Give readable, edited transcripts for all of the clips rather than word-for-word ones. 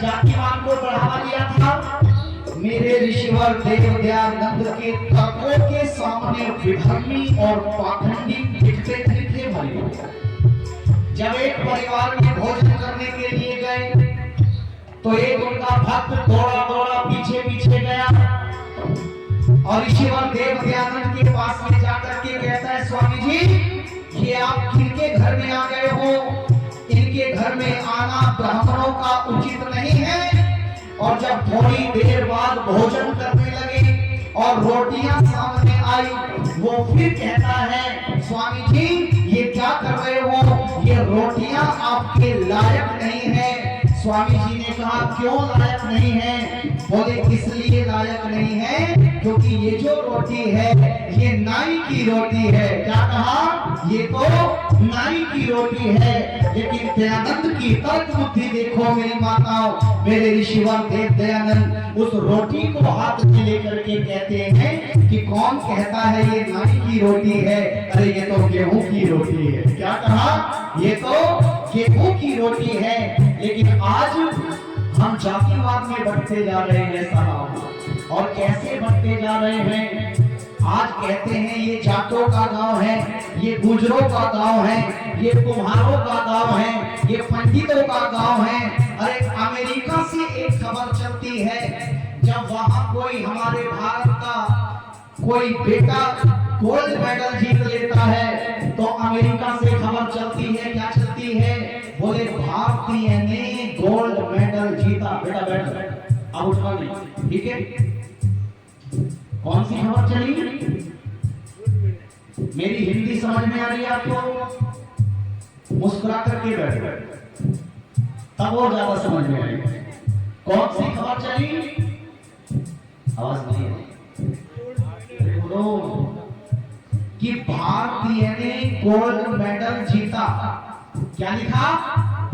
जातिवाद को बढ़ावा दिया था। मेरे ऋषिवर देव दयानंद के तर्कों के सामने विधर्मी और पाखंडी दिखते थे भले। जब एक परिवार में भोजन करने के लिए गए तो एक उनका भक्त दौड़ा दौड़ा पीछे पीछे गया और ऋषिवर देव दयानंद के पास में जाकर के कहता है, स्वामी जी ये आप किनके घर में आ गए हो? इनके घर में आना ब्राह्मणों का उचित नहीं है। और जब थोड़ी देर बाद भोजन करने लगे और रोटियां सामने आई, वो फिर कहता है, स्वामी जी ये क्या कर रहे हो? ये रोटियां आपके लायक नहीं है। स्वामी जी ने कहा, क्यों लायक नहीं है? बोले इसलिए लायक नहीं है क्योंकि ये जो रोटी है ये नाई की रोटी है। क्या कहा? ये तो नाई की रोटी है। लेकिन दयानंद की तर्क बुद्धि देखो मेरी माताओं, मेरे ऋषिवर देव दयानंद उस रोटी को हाथ में लेकर के कहते हैं कि कौन कहता है ये नाई की रोटी है? अरे ये तो गेहूं की रोटी है। क्या कहा? ये तो गेहूं की रोटी है। लेकिन आज हम जातिवाद में बढ़ते जा रहे हैं साहब। और कैसे बढ़ते जा रहे हैं? आज कहते हैं ये जाटों का गांव है, ये गुजरों का गांव है, ये कुम्हारों का गांव है, ये पंडितों का गांव है। अरे अमेरिका से एक खबर चलती है, जब वहां कोई हमारे भारत का कोई बेटा गोल्ड मेडल जीत लेता है तो अमेरिका से खबर चलती है, क्या चलती है? बोले भारतीय ने गोल्ड मेडल जीता। बेटा बैठ, अब उठा नहीं, ठीक है? कौन सी खबर चली? मेरी हिंदी समझ में आ रही है आपको? मुस्कुरा करके बैठ, तब और ज्यादा समझ में आएगी। कौन सी खबर चली? आवाज नहीं है कि भारतीय ने गोल्ड मेडल जीता। क्या लिखा?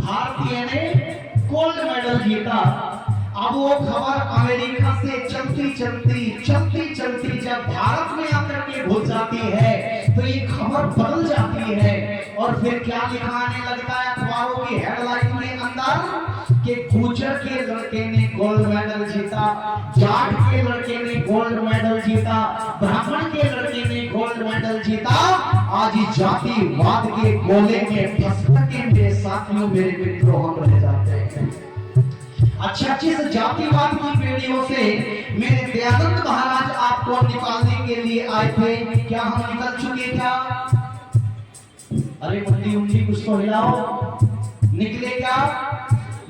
भारतीय ने गोल्ड मेडल जीता। अब वो खबर अमेरिका से चलती चलती जब भारत में आकर के घुस जाती है तो ये खबर बदल जाती है। और फिर क्या लिखा आने लगता है अखबारों की हेडलाइन में अंदर कि गुर्जर के लड़के ने गोल्ड मेडल जीता, जाट के लड़के ने गोल्ड मेडल जीता, ब्राह्मण के लड़के ने गोल्ड मेडल जीता। आज जातिवाद के गोले में फंस के मेरे साथियों, मेरे मित्रों, हम रह जाते हैं। अच्छा, जिस जातिवाद की पीढ़ियों से मेरे दयानंद महाराज आपको निकालने के लिए आए थे, क्या हम निकल चुके? क्या? अरे मुट्ठी उंगली कुछ तो हिलाओ। निकले क्या?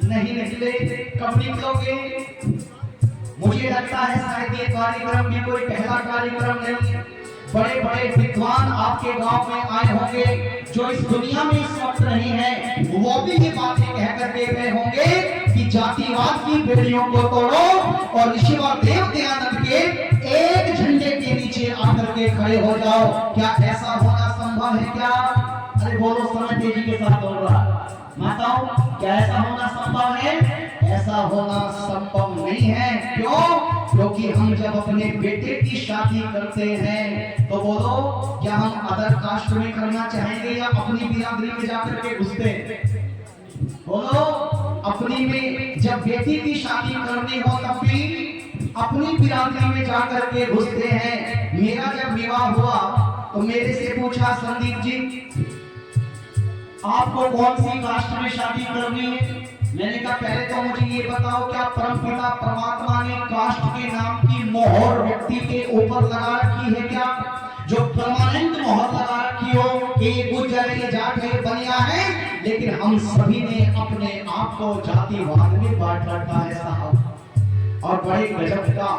नहीं निकले। कब निकलोगे? मुझे लगता है शायद ये कार्यक्रम भी कोई पहला कार्यक्रम नहीं। बड़े बड़े विद्वान आपके गांव में आए होंगे जो इस दुनिया में इस वक्त नहीं है, वो भी ये बातें कह कर के गए होंगे कि जातिवाद की बेड़ियों को तोड़ो और ऋषिवर देव दयानंद के एक झंडे के नीचे आकर के खड़े हो जाओ। क्या ऐसा होना संभव है? क्या? अरे बोलो, समय तेजी के साथ दौड़ रहा। माताओं, क्या ऐसा होना संभव है? ऐसा होना संभव नहीं है। क्यों? क्योंकि हम जब अपने बेटे की शादी करते हैं तो बोलो, क्या हम अदर कास्ट में करना चाहेंगे या अपनी बिरादरी में जाकर के घुसते हैं? बोलो, अपनी में जब बेटी की शादी करनी हो तब भी अपनी बिरादरी में जाकर के घुसते हैं। मेरा जब विवाह हुआ तो मेरे से पूछा, संदीप जी आपको कौन सी कास्ट में शादी करनी है? मैंने कहा पहले तो मुझे ये बताओ, क्या परमपिता परमात्मा ने कास्ट के नाम की मोहर व्यक्ति के ऊपर लगा रखी है? क्या जो परमानेंट मोहर लगा रखी हो कि ये गुर्जर ये जाट है, बनिया है? लेकिन हम सभी ने अपने आप को जातिवाद में बांट रखा है साहब। और बड़े गजब का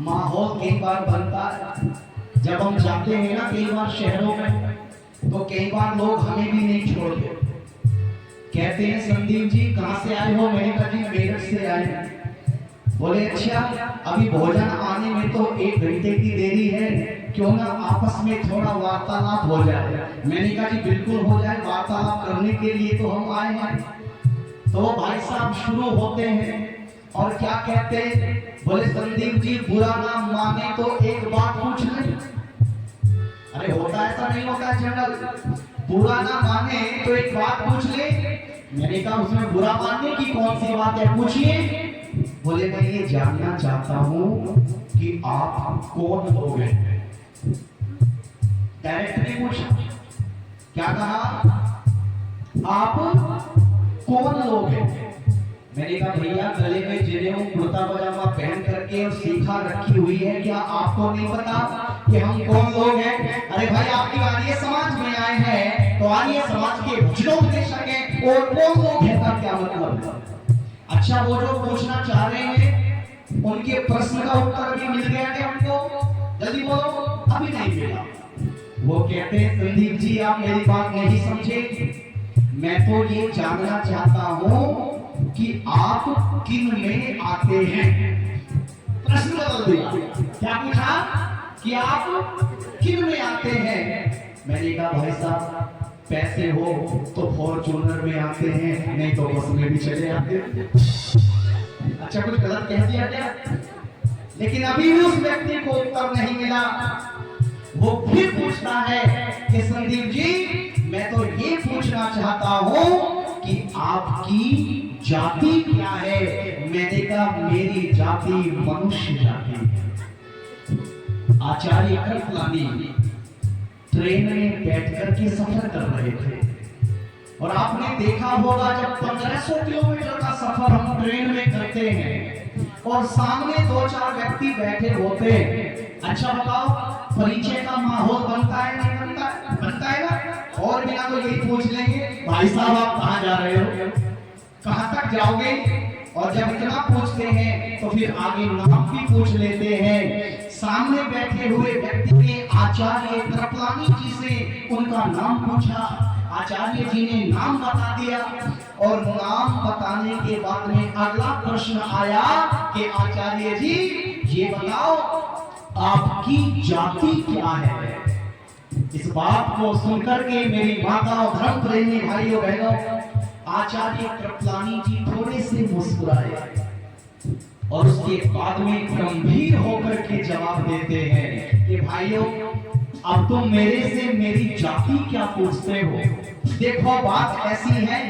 माहौल कई बार बनता है जब हम जाते हैं ना कई बार शहरों में, तो कई बार लोग हमें भी नहीं छोड़ते। कहते हैं, संदीप जी कहां से आए हो? मैंने कहा जी मेरठ से आए हैं। बोले अच्छा, अभी भोजन आने में तो 1 घंटे की देरी है, क्यों ना आपस में थोड़ा वार्तालाप हो जाए? मैंने कहा जी बिल्कुल हो जाए, वार्तालाप करने के लिए तो हम आए हैं। तो भाई साहब शुरू होते हैं और क्या कहते हैं? बोले संदीप जी बुरा ना माने तो एक बात पूछ ले। अरे होता ऐसा नहीं होता जनरल, बुरा ना माने तो एक बात पूछ ले। मैंने कहा उसमें बुरा मानने की कौन सी बात है, पूछिए। बोले मैं ये जानना चाहता हूं कि आप कौन लोग हैं। डायरेक्ट नहीं पूछा, क्या कहा, आप कौन लोग हैं। मैंने कहा भैया गले में जिनेऊ कुर्ता पजामा पहन करके और सीखा रखी हुई है, क्या आपको नहीं पता कि हम कौन लोग हैं। अरे भाई आपकी आर्य समाज में आए हैं तो आर्य समाज के वचनोपदेशक हैं, और कौन लोग हैं का क्या मतलब। अच्छा वो जो पूछना चाह रहे हैं उनके प्रश्न का उत्तर भी मिल गया क्या हमको, जल्दी बोलो। अभी नहीं मिला। वो कहते हैं संदीप जी आप मेरी बात नहीं समझे, मैं तो ये जानना चाहता हूं कि आप किन में आते हैं। प्रश्न बदल दिया, क्या पूछा कि आप किन में आते हैं। मैंने कहा भाई साहब पैसे हो तो फॉर्च्यूनर में आते हैं, नहीं तो बस में भी चले आते हैं। अच्छा कुछ गलत कह दिया क्या, लेकिन अभी भी उस व्यक्ति को उत्तर नहीं मिला। वो फिर पूछता है कि संदीप जी मैं तो ये पूछना चाहता हूं कि आपकी जाति क्या है। मैंने कहा मेरी जाति मनुष्य जाति है। आचार्य कृपलानी ट्रेन में बैठकर के सफर कर रहे थे, और आपने देखा होगा जब 1500 किलोमीटर का सफर हम ट्रेन में करते हैं और सामने 2-4 व्यक्ति बैठे होते हैं, अच्छा बताओ परिचय का माहौल बनता है नहीं बनता है, बनता है ना। और बिना तो यही पूछ लेंगे भाई साहब आप कहाँ जा रहे हो, कहां तक जाओगे, और जब इतना पूछते हैं तो फिर आगे नाम भी पूछ लेते हैं। सामने बैठे हुए व्यक्ति ने आचार्य कृपलानी जी से उनका नाम पूछा, आचार्य जी ने नाम बता दिया, और नाम बताने के बाद में अगला प्रश्न आया कि आचार्य जी ये बताओ आपकी जाति क्या है। इस बात को सुनकर के मेरी माता और धर्म प्रेमी भाइयों बहनों आचार्य कृपलानी जी थोड़े से मुस्कुराए, और उसके बाद में गंभीर होकर के जवाब देते हैं कि भाइयों अब तुम मेरे से मेरी जाति क्या पूछते हो। देखो बात ऐसी है,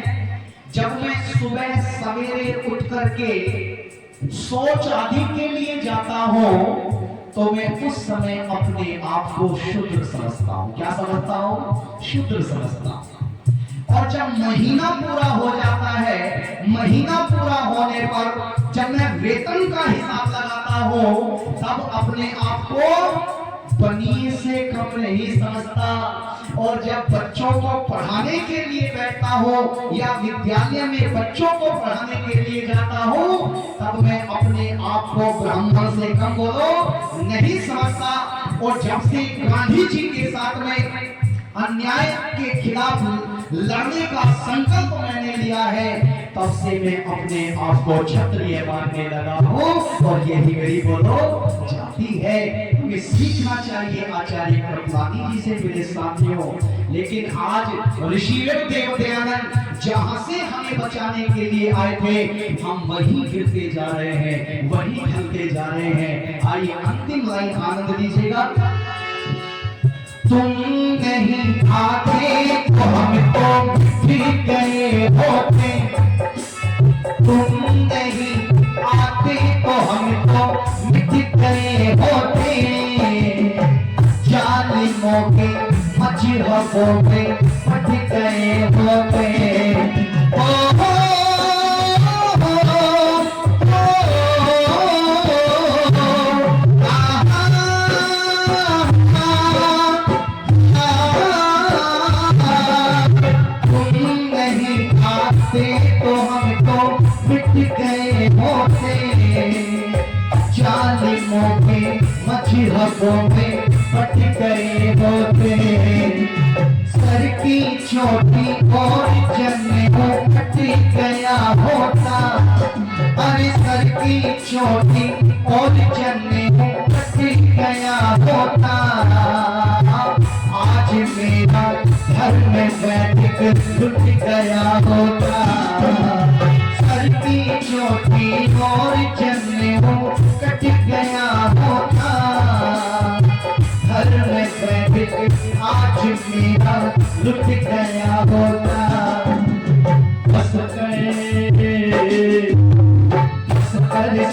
जब मैं सुबह सवेरे उठ करके सोच आदि के लिए जाता हूं तो मैं उस समय अपने आप को शुद्र समझता हूं। क्या समझता हूं, शुद्र समझता हूं। और जब महीना पूरा हो जाता है, महीना पूरा होने पर जब मैं वेतन का हिसाब लगाता हूं तब अपने आप को बनिए से कम नहीं समझता। और जब बच्चों को पढ़ाने के लिए बैठता हूं या विद्यालय में बच्चों को पढ़ाने के लिए जाता हूं तब मैं अपने आप को ब्राह्मण से कम बोलो नहीं समझता। और जब से गांधी जी के साथ में अन्याय के खिलाफ लड़ने का संकल्प मैंने लिया है तब से मैं अपने आप को क्षत्रिय मानने लगा हूं, और यही मेरी बोलो जाति है। हमें सीखना चाहिए आचार्य कृपलानी जी से मेरे साथियों। लेकिन आज ऋषिवर देवदयानंद जहां से हमें बचाने के लिए आए थे हम वहीं गिरते जा रहे हैं, वहीं ढलते जा रहे हैं। आइए अंतिम लाइन आनंद लीजिएगा। तुम नहीं आते तो हम तो ठीक गए होते, तुम नहीं आते तो हम तो मिट गए होते, जालिमों के मजहबों में फट गए होते। मजहबों में फट गए होते, सर की चोटी और जन्म फट गया होता, अरे सर की चोटी और जन्म फट गया होता। आज मेरा घर में बैठ कर लुट गया होता, सर की चोटी और जन्म कट गया होता, घर में बैठ आज मेरा लुट गया होता। बस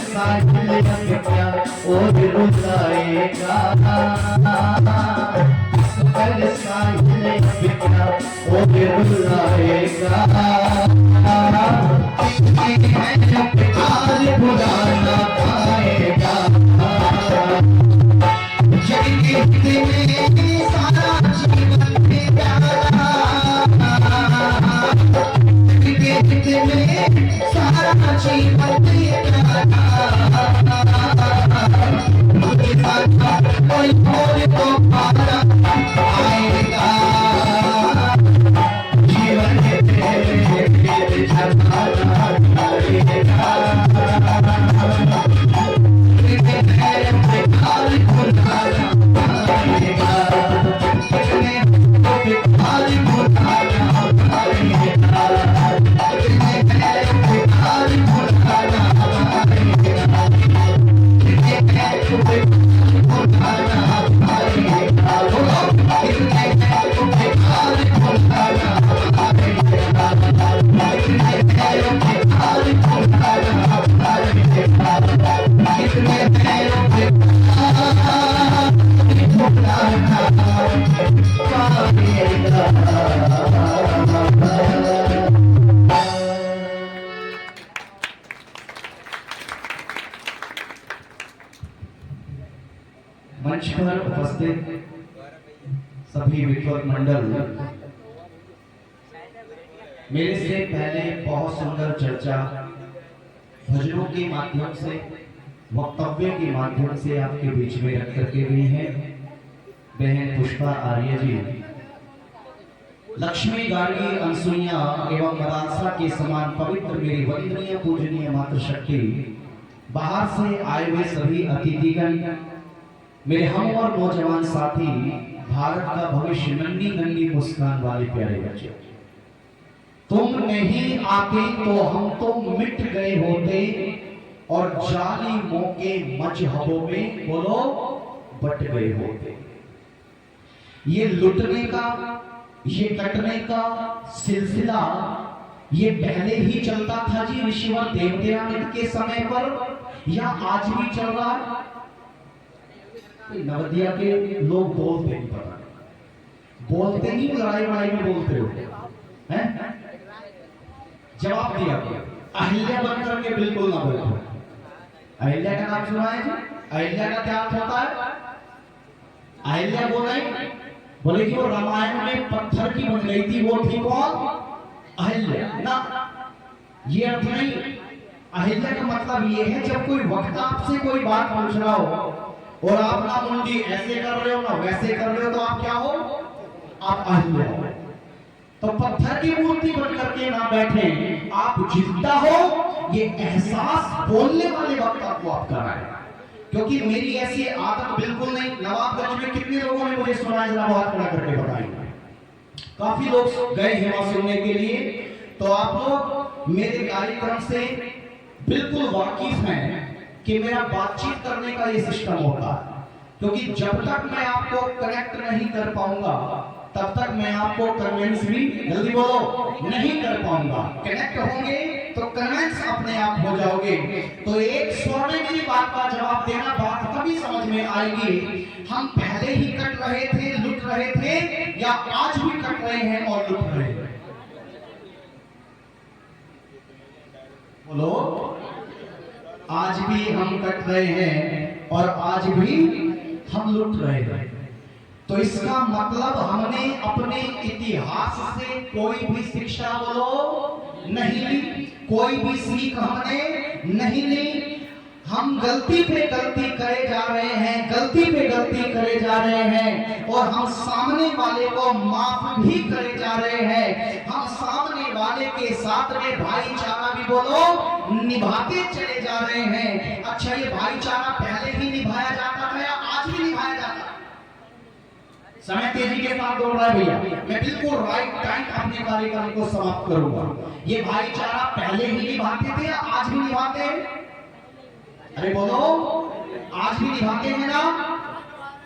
साहिल अब क्या और रुलाएगा, कर साहिल अब क्या और रुलाएगा, प्यार भुला ना पाएगा, जिंदगी में सारा जीवन प्यारा, जिंदगी में सारा जीवन कोई कोई तो पारा आएगा, जीवन तेरे झलकाना करेगा, मंच पर उपस्थित सभी विद्वत मंडल, मेरे से पहले बहुत सुंदर चर्चा भजनों के माध्यम से, वक्तव्य के माध्यम से आपके बीच में रख करके गई हैं बहन पुष्पा आर्य जी। लक्ष्मी गाड़ी अनसुईया एवं मदालसा के समान पवित्र मेरी वंदनीय पूजनीय मातृशक्ति, बाहर से आए हुए सभी अतिथिगण, मेरे हम और नौजवान साथी, भारत का भविष्य, नन्ही नन्ही मुस्कान वाले प्यारे बच्चे, तुम नहीं आते तो हम तो मिट गए होते और जाली मौके मजहबों में बोलो बट गए होते। ये लुटने का, ये कटने का सिलसिला ये पहले ही चलता था जी ऋषिवर देवदयानंद के समय पर, या आज भी चल रहा है? नवदिया के लोग बोलते नहीं, पता बोलते नहीं, लड़ाई वड़ाई में बोलते हो हैं? जवाब दिया अहिल्या बन करके बिल्कुल ना बोलो। अहिल्या का नाम सुना है जी? अहिल्या का क्या अर्थ होता है? अहिल्या बोले कि वो रामायण में पत्थर की बन गई थी, वो थी कौन? अहिल्या ना, ये अर्थ नहीं। अहिल्या का मतलब ये है जब कोई वक्त आपसे कोई बात पूछ रहा हो और आप ना मुंडी ऐसे कर रहे हो ना वैसे कर रहे हो, तो आप क्या हो? आप अहिल्या हो। तो पत्थर की मूर्ति बन करके ना बैठे, आप जिंदा हो ये एहसास बोलने वाले वक्त आपको आप कराएं। क्योंकि मेरी ऐसी आदत बिल्कुल नहीं। नवाबगंज में कितने लोगों ने मुझे सुना है, जरा हाथ खड़ा करके बताएंगे। काफी लोग गए हैं वहां सुनने के लिए, तो आप लोग मेरे कार्यक्रम से बिल्कुल वाकिफ हैं कि मेरा बातचीत करने का ये सिस्टम होता है। क्योंकि जब तक मैं आपको कनेक्ट नहीं कर पाऊंगा तब तक मैं आपको कन्विंस भी, जल्दी बोलो, नहीं कर पाऊंगा। कनेक्ट होंगे तो कन्विंस अपने आप हो जाओगे। तो एक स्वर में मेरी बात का जवाब देना, बात तभी समझ में आएगी हम पहले ही कट रहे थे, लुट रहे थे, या आज भी कट रहे हैं और लुट रहे हैं। बोलो, आज भी हम कट रहे हैं और आज भी हम लुट रहे हैं। तो इसका मतलब हमने अपने इतिहास से कोई भी शिक्षा बोलो नहीं ली, कोई भी सीख हमने नहीं ली। हम गलती पे गलती करे जा रहे हैं, गलती पे गलती करे जा रहे हैं, और हम सामने वाले को माफ भी करे जा रहे हैं। हम सामने वाले के साथ में भाईचारा भी बोलो निभाते चले जा रहे हैं। अच्छा, ये भाईचारा पहले ही निभाया जाता था या आज भी निभाया जाता है? समय तेजी के साथ दौड़ रहा है भैया, मैं बिल्कुल राइट टाइम अपने कार्यक्रम को समाप्त करूंगा। ये भाईचारा पहले ही निभाते थे या आज भी निभाते हैं? अरे बोलो, आज भी निभाते हैं ना?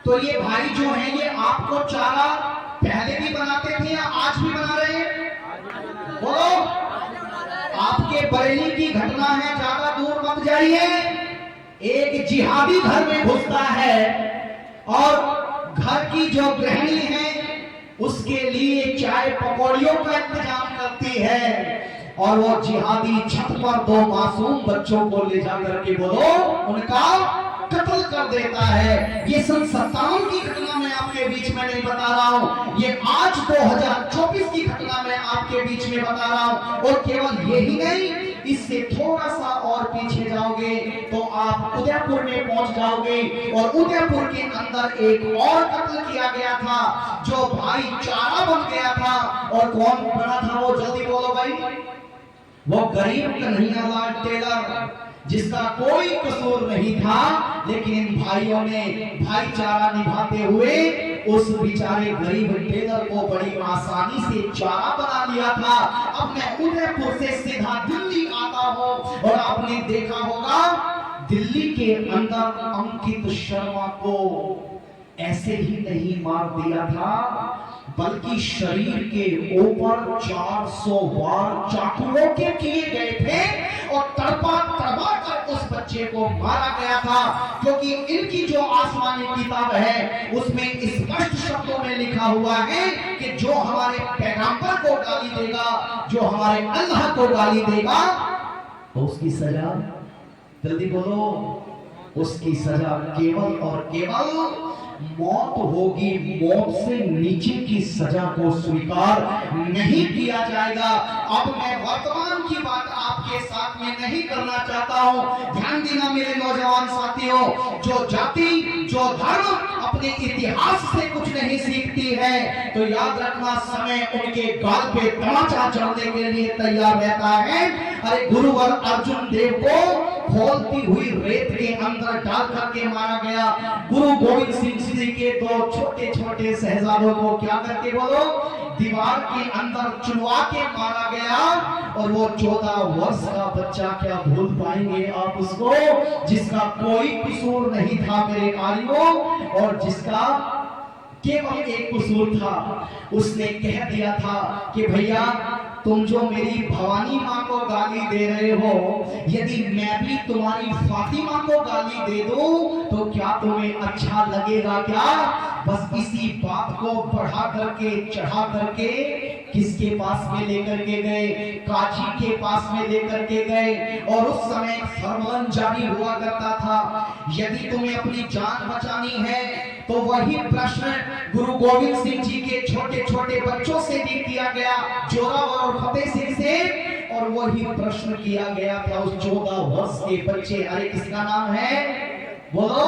तो ये भाई जो हैं ये आपको चारा पहले भी बनाते थे या आज भी बना रहे हैं? बोलो, आपके बरेली की घटना है, ज्यादा दूर मत जाइए। एक जिहादी घर में घुसता है और घर की जो गृहिणी है उसके लिए चाय पकौड़ियों का इंतजाम करती है और वो जिहादी छत पर दो मासूम बच्चों को ले जाकर के बोलो उनका कत्ल कर देता है। ये सन 57 की घटना मैं आपके बीच में नहीं बता रहा हूं, ये आज 2024 की घटना मैं आपके बीच में बता रहा हूं। और केवल यही नहीं, इससे थोड़ा सा और पीछे जाओगे तो आप उदयपुर में पहुंच जाओगे और उदयपुर के अंदर एक और कत्ल किया गया था जो भाईचारा बन गया था। और कौन बना था वो, जल्दी बोलो भाई। वो गरीब कन्हैयालाल टेलर जिसका कोई कसूर नहीं था, लेकिन इन भाइयों ने भाईचारा निभाते हुए उस बेचारे गरीब टेलर को बड़ी आसानी से चारा बना लिया था। अब मैं उदयपुर से सीधा दिल्ली आता हूं और आपने देखा होगा दिल्ली के अंदर अंकित शर्मा को ऐसे ही नहीं मार दिया था, बल्कि शरीर के ऊपर 400 वार चाकुओं के किए गए थे और तड़पा तड़पा कर उस बच्चे को मारा गया था। क्योंकि इनकी जो आसमानी किताब है उसमें स्पष्ट शब्दों में लिखा हुआ है कि जो हमारे पैगंबर को गाली देगा, जो हमारे अल्लाह को गाली देगा, तो उसकी सजा, जल्दी बोलो, उसकी सजा केवल और केवल मौत होगी। मौत से नीचे की सजा को स्वीकार नहीं किया जाएगा। अब मैं वर्तमान की बात आपके साथ में नहीं करना चाहता हूं। ध्यान देना मेरे नौजवान साथियों, जो जाति जो धर्म अपने इतिहास से कुछ नहीं सीखती है तो याद रखना समय उनके गाल पे तमाचा चढ़ने के लिए तैयार रहता है। अरे गुरुवर अर्जुन देव को खोलती हुई रेत के अंदर डाल करके मारा गया। गुरु गोविंद सिंह जी के दो छोटे छोटे शहजादों को क्या करके बोलो, दीवार के अंदर चुनवा के मारा गया। और वो 14 वर्ष का बच्चा, क्या भूल पाएंगे आप उसको, जिसका कोई कसूर नहीं था मेरे कारियों, और जिसका केवल एक कसूर था, उसने कह दिया था कि भैया तुम जो मेरी भवानी माँ को गाली दे रहे हो, यदि मैं भी तुम्हारी फातिमा को गाली दे दूं तो क्या तुम्हें अच्छा लगेगा क्या? बस इसी बात को बढ़ा करके चढ़ा करके किसके पास में लेकर के गए, काजी के पास में लेकर के गए। और उस समय फरमान जारी हुआ करता था, यदि तुम्हें अपनी जान बचानी है तो वही प्रश्न गुरु गोविंद सिंह जी के छोटे छोटे बच्चों से भी किया गया, जोरावर और फतेह सिंह से, और वही प्रश्न किया गया था उस 14 वर्ष के बच्चे, अरे किसका नाम है बोलो,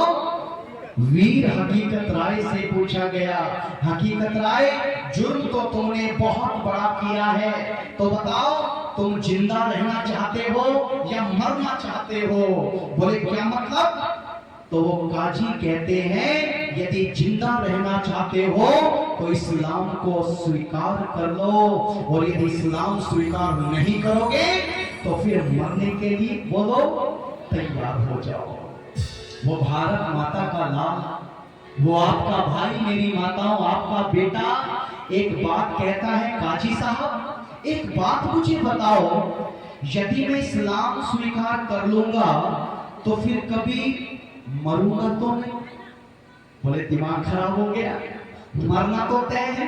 वीर हकीकत राय से पूछा गया, हकीकत राय जुर्म तो तुमने बहुत बड़ा किया है, तो बताओ तुम जिंदा रहना चाहते हो या मरना चाहते हो? बोले क्या मतलब? तो वो काजी कहते हैं यदि जिंदा रहना चाहते हो तो इस्लाम को स्वीकार कर लो, और यदि इस्लाम स्वीकार नहीं करोगे तो फिर मरने के लिए बोलो तैयार हो जाओ। वो भारत माता का लाल, वो आपका भाई, मेरी माताओं, आपका बेटा एक बात कहता है, काजी साहब एक बात मुझे बताओ, यदि मैं इस्लाम स्वीकार कर लूंगा तो फिर कभी मरूंगा तो नहीं? बोले दिमाग खराब हो गया, मरना तो तय है।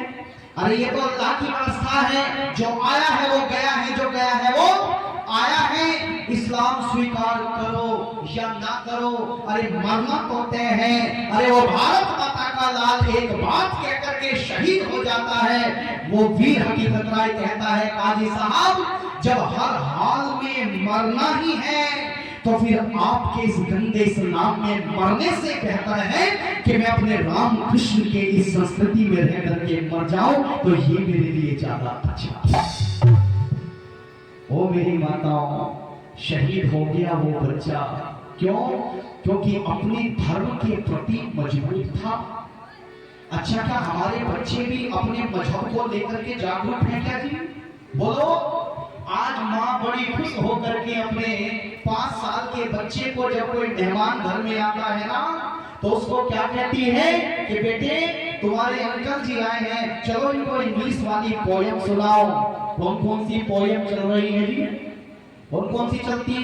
अरे ये तो अल्लाह की व्यवस्था है, जो आया है वो गया है, जो गया है वो आया है। इस्लाम स्वीकार करो या ना करो, अरे मरना तो तय है। अरे वो भारत माता का लाल एक बात कहकर के शहीद हो जाता है। वो वीर हकीकत राय कहता है, काजी साहब जब हर हाल में मरना ही है तो फिर आपके इस गंदे इस्लाम में मरने से बेहतर है कि मैं अपने राम कृष्ण के इस संस्कृति में रह करके मर जाऊं, तो ये मेरे लिए ज्यादा अच्छा। ओ मेरी माताओं, शहीद हो गया वो बच्चा, क्यों? क्योंकि अपने धर्म के प्रति मजबूत था। अच्छा, क्या हमारे बच्चे भी अपने मजहब को लेकर के जागरूक हैं क्या जी? बोलो। आज माँ बड़ी खुश होकर के अपने 5 साल के बच्चे को जब कोई मेहमान घर में आता है ना, तो उसको क्या कहती है कि बेटे तुम्हारे अंकल जी आए हैं, चलो इनको इंग्लिश वाली पोयम सुनाओ। कौन कौन सी पोयम चल रही है जी? कौन कौन सी चलती है?